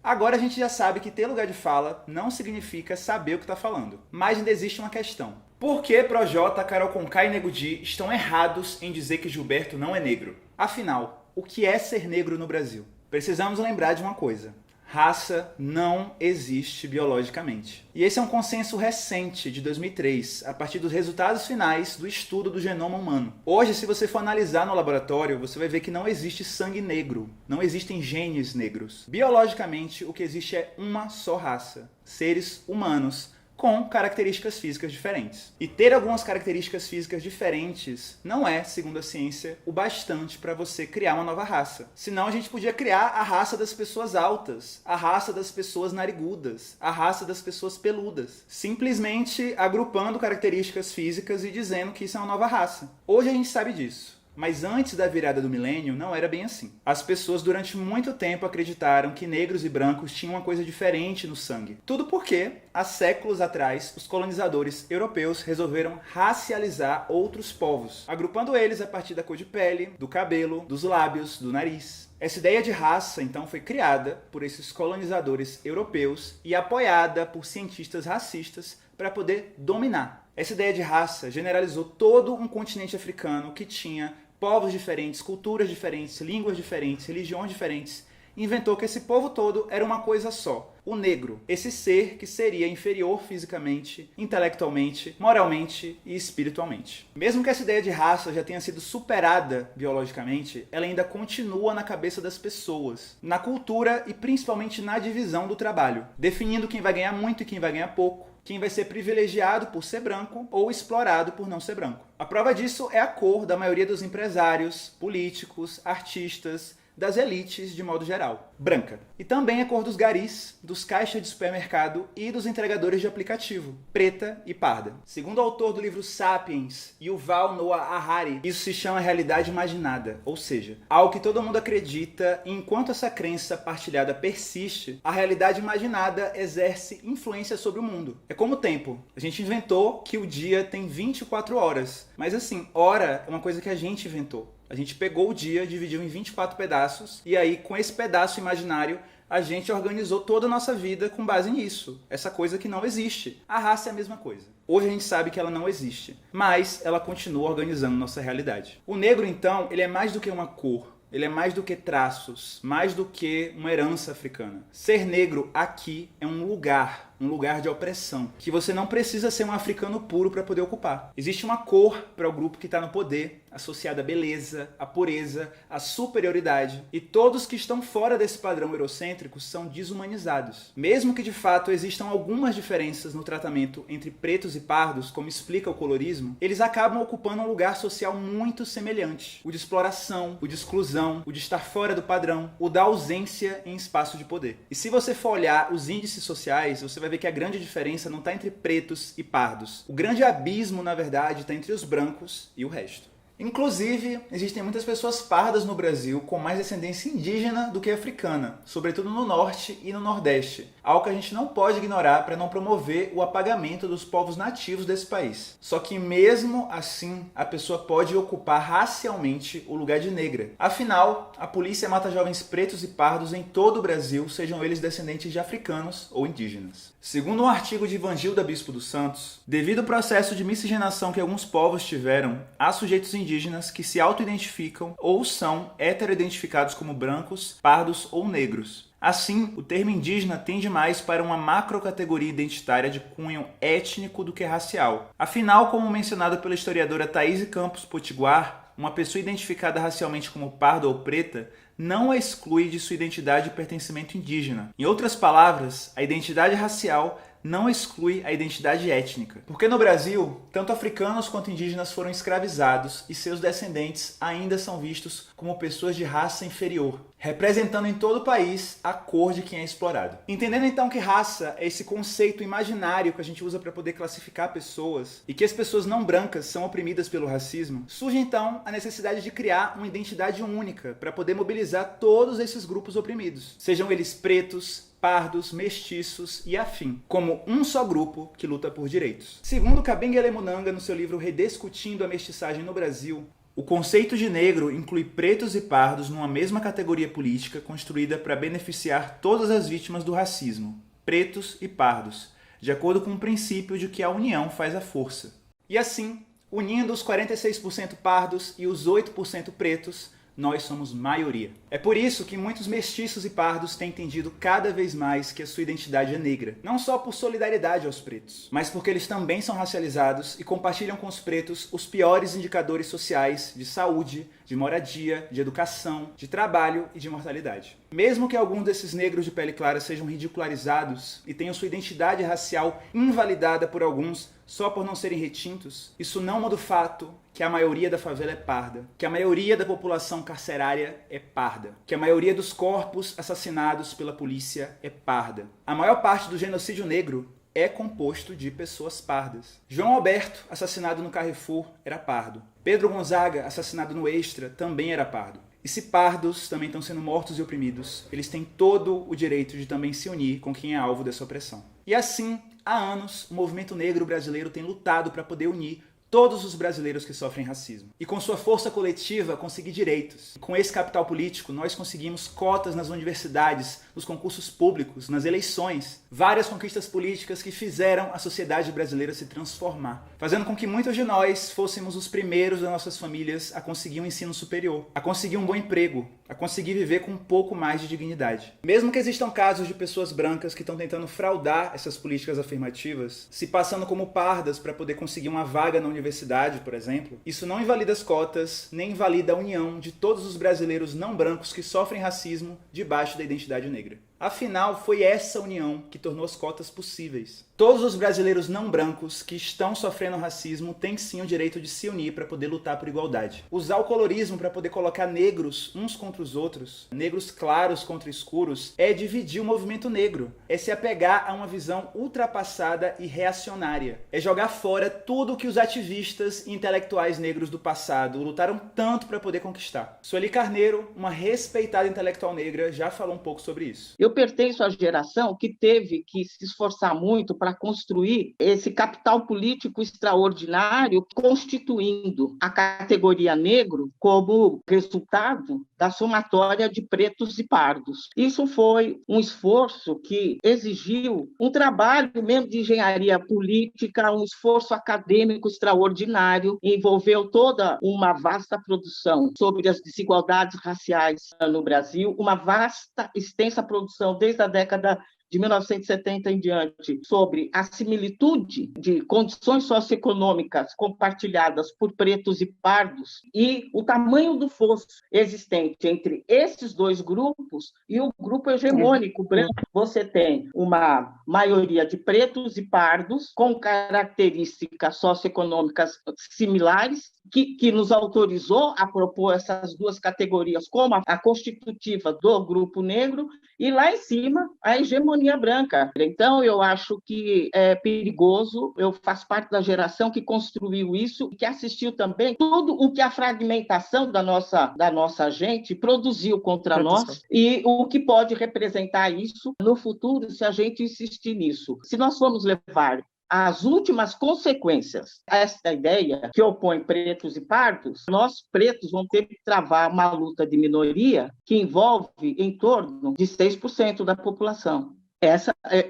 Agora a gente já sabe que ter lugar de fala não significa saber o que está falando. Mas ainda existe uma questão. Por que Projota, Carol Conká e Nego Di estão errados em dizer que Gilberto não é negro? Afinal, o que é ser negro no Brasil? Precisamos lembrar de uma coisa. Raça não existe biologicamente. E esse é um consenso recente, de 2003, a partir dos resultados finais do estudo do genoma humano. Hoje, se você for analisar no laboratório, você vai ver que não existe sangue negro, não existem genes negros. Biologicamente, o que existe é uma só raça, seres humanos, com características físicas diferentes. E ter algumas características físicas diferentes não é, segundo a ciência, o bastante para você criar uma nova raça. Senão a gente podia criar a raça das pessoas altas, a raça das pessoas narigudas, a raça das pessoas peludas. Simplesmente agrupando características físicas e dizendo que isso é uma nova raça. Hoje a gente sabe disso. Mas antes da virada do milênio, não era bem assim. As pessoas durante muito tempo acreditaram que negros e brancos tinham uma coisa diferente no sangue. Tudo porque, há séculos atrás, os colonizadores europeus resolveram racializar outros povos, agrupando eles a partir da cor de pele, do cabelo, dos lábios, do nariz. Essa ideia de raça, então, foi criada por esses colonizadores europeus e apoiada por cientistas racistas para poder dominar. Essa ideia de raça generalizou todo um continente africano que tinha povos diferentes, culturas diferentes, línguas diferentes, religiões diferentes. Inventou que esse povo todo era uma coisa só, o negro, esse ser que seria inferior fisicamente, intelectualmente, moralmente e espiritualmente. Mesmo que essa ideia de raça já tenha sido superada biologicamente, ela ainda continua na cabeça das pessoas, na cultura e principalmente na divisão do trabalho, definindo quem vai ganhar muito e quem vai ganhar pouco, quem vai ser privilegiado por ser branco ou explorado por não ser branco. A prova disso é a cor da maioria dos empresários, políticos, artistas, das elites de modo geral, branca. E também a cor dos garis, dos caixas de supermercado e dos entregadores de aplicativo, preta e parda. Segundo o autor do livro Sapiens, Yuval Noah Harari, isso se chama realidade imaginada, ou seja, algo que todo mundo acredita e enquanto essa crença partilhada persiste, a realidade imaginada exerce influência sobre o mundo. É como o tempo. A gente inventou que o dia tem 24 horas, mas assim, hora é uma coisa que a gente inventou. A gente pegou o dia, dividiu em 24 pedaços, e aí com esse pedaço imaginário, a gente organizou toda a nossa vida com base nisso. Essa coisa que não existe. A raça é a mesma coisa. Hoje a gente sabe que ela não existe, mas ela continua organizando nossa realidade. O negro, então, ele é mais do que uma cor. Ele é mais do que traços, mais do que uma herança africana. Ser negro aqui é um lugar de opressão, que você não precisa ser um africano puro para poder ocupar. Existe uma cor para o grupo que está no poder, associada à beleza, à pureza, à superioridade, e todos que estão fora desse padrão eurocêntrico são desumanizados. Mesmo que de fato existam algumas diferenças no tratamento entre pretos e pardos, como explica o colorismo, eles acabam ocupando um lugar social muito semelhante. O de exploração, o de exclusão, o de estar fora do padrão, o da ausência em espaço de poder. E se você for olhar os índices sociais, você vai ver que a grande diferença não está entre pretos e pardos. O grande abismo, na verdade, está entre os brancos e o resto. Inclusive, existem muitas pessoas pardas no Brasil com mais descendência indígena do que africana, sobretudo no norte e no nordeste, algo que a gente não pode ignorar para não promover o apagamento dos povos nativos desse país. Só que mesmo assim, a pessoa pode ocupar racialmente o lugar de negra. Afinal, a polícia mata jovens pretos e pardos em todo o Brasil, sejam eles descendentes de africanos ou indígenas. Segundo um artigo de Evangilda Bispo dos Santos, devido ao processo de miscigenação que alguns povos tiveram, há sujeitos indígenas que se auto-identificam ou são heteroidentificados como brancos, pardos ou negros. Assim, o termo indígena tende mais para uma macrocategoria identitária de cunho étnico do que racial. Afinal, como mencionado pela historiadora Thaís Campos Potiguar, uma pessoa identificada racialmente como parda ou preta não a exclui de sua identidade e pertencimento indígena. Em outras palavras, a identidade racial não exclui a identidade étnica. Porque no Brasil, tanto africanos quanto indígenas foram escravizados e seus descendentes ainda são vistos como pessoas de raça inferior, representando em todo o país a cor de quem é explorado. Entendendo então que raça é esse conceito imaginário que a gente usa para poder classificar pessoas e que as pessoas não brancas são oprimidas pelo racismo, surge então a necessidade de criar uma identidade única para poder mobilizar todos esses grupos oprimidos, sejam eles pretos, pardos, mestiços e afim, como um só grupo que luta por direitos. Segundo Kabengele Munanga, no seu livro Rediscutindo a Mestiçagem no Brasil, O conceito de negro inclui pretos e pardos numa mesma categoria política construída para beneficiar todas as vítimas do racismo, pretos e pardos, de acordo com o princípio de que a união faz a força. E assim, unindo os 46% pardos e os 8% pretos, nós somos maioria. É por isso que muitos mestiços e pardos têm entendido cada vez mais que a sua identidade é negra. Não só por solidariedade aos pretos, mas porque eles também são racializados e compartilham com os pretos os piores indicadores sociais de saúde, de moradia, de educação, de trabalho e de mortalidade. Mesmo que alguns desses negros de pele clara sejam ridicularizados e tenham sua identidade racial invalidada por alguns só por não serem retintos, isso não muda o fato que a maioria da favela é parda, que a maioria da população carcerária é parda, que a maioria dos corpos assassinados pela polícia é parda. A maior parte do genocídio negro é composto de pessoas pardas. João Alberto, assassinado no Carrefour, era pardo. Pedro Gonzaga, assassinado no Extra, também era pardo. E se pardos também estão sendo mortos e oprimidos, eles têm todo o direito de também se unir com quem é alvo dessa opressão. E assim, há anos, o movimento negro brasileiro tem lutado para poder unir todos os brasileiros que sofrem racismo. E com sua força coletiva, conseguir direitos. Com esse capital político, nós conseguimos cotas nas universidades, nos concursos públicos, nas eleições. Várias conquistas políticas que fizeram a sociedade brasileira se transformar. Fazendo com que muitos de nós fôssemos os primeiros das nossas famílias a conseguir um ensino superior, a conseguir um bom emprego, a conseguir viver com um pouco mais de dignidade. Mesmo que existam casos de pessoas brancas que estão tentando fraudar essas políticas afirmativas, se passando como pardas para poder conseguir uma vaga na universidade, por exemplo, isso não invalida as cotas, nem invalida a união de todos os brasileiros não brancos que sofrem racismo debaixo da identidade negra. Afinal, foi essa união que tornou as cotas possíveis. Todos os brasileiros não brancos que estão sofrendo racismo têm sim o direito de se unir para poder lutar por igualdade. Usar o colorismo para poder colocar negros uns contra os outros, negros claros contra escuros, é dividir o movimento negro. É se apegar a uma visão ultrapassada e reacionária. É jogar fora tudo que os ativistas e intelectuais negros do passado lutaram tanto para poder conquistar. Sueli Carneiro, uma respeitada intelectual negra, já falou um pouco sobre isso. Eu pertenço à geração que teve que se esforçar muito para construir esse capital político extraordinário, constituindo a categoria negro como resultado da somatória de pretos e pardos. Isso foi um esforço que exigiu um trabalho mesmo de engenharia política, um esforço acadêmico extraordinário, envolveu toda uma vasta produção sobre as desigualdades raciais no Brasil, uma vasta, extensa produção desde a década de 1970 em diante, sobre a similitude de condições socioeconômicas compartilhadas por pretos e pardos e o tamanho do fosso existente entre esses dois grupos e o grupo hegemônico branco. Você tem uma maioria de pretos e pardos com características socioeconômicas similares, que nos autorizou a propor essas duas categorias como a constitutiva do grupo negro, e lá em cima a hegemonia branca. Então, eu acho que é perigoso. Eu faço parte da geração que construiu isso e que assistiu também tudo o que a fragmentação da nossa gente produziu contra nós e o que pode representar isso no futuro se a gente insistir nisso. Se nós formos levar as últimas consequências a essa ideia que opõe pretos e pardos, nós pretos vamos ter que travar uma luta de minoria que envolve em torno de 6% da população.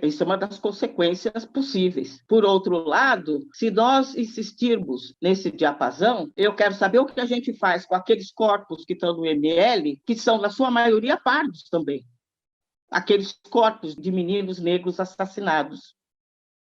Isso é uma das consequências possíveis. Por outro lado, se nós insistirmos nesse diapasão, eu quero saber o que a gente faz com aqueles corpos que estão no ML, que são, na sua maioria, pardos também. Aqueles corpos de meninos negros assassinados.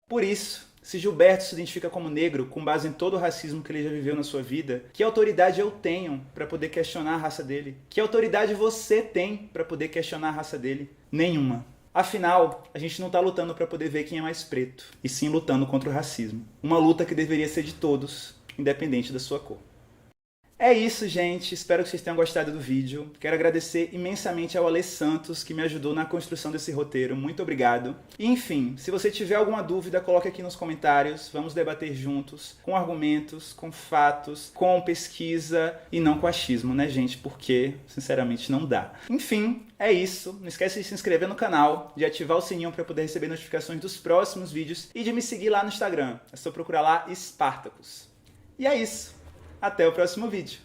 Por isso, se Gilberto se identifica como negro com base em todo o racismo que ele já viveu na sua vida, que autoridade eu tenho para poder questionar a raça dele? Que autoridade você tem para poder questionar a raça dele? Nenhuma. Afinal, a gente não está lutando para poder ver quem é mais preto, e sim lutando contra o racismo. Uma luta que deveria ser de todos, independente da sua cor. É isso, gente. Espero que vocês tenham gostado do vídeo. Quero agradecer imensamente ao Ale Santos, que me ajudou na construção desse roteiro. Muito obrigado. E, enfim, se você tiver alguma dúvida, coloque aqui nos comentários. Vamos debater juntos, com argumentos, com fatos, com pesquisa e não com achismo, né, gente? Porque, sinceramente, não dá. Enfim, é isso. Não esquece de se inscrever no canal, de ativar o sininho para poder receber notificações dos próximos vídeos e de me seguir lá no Instagram. É só procurar lá Spartacus. E é isso. Até o próximo vídeo.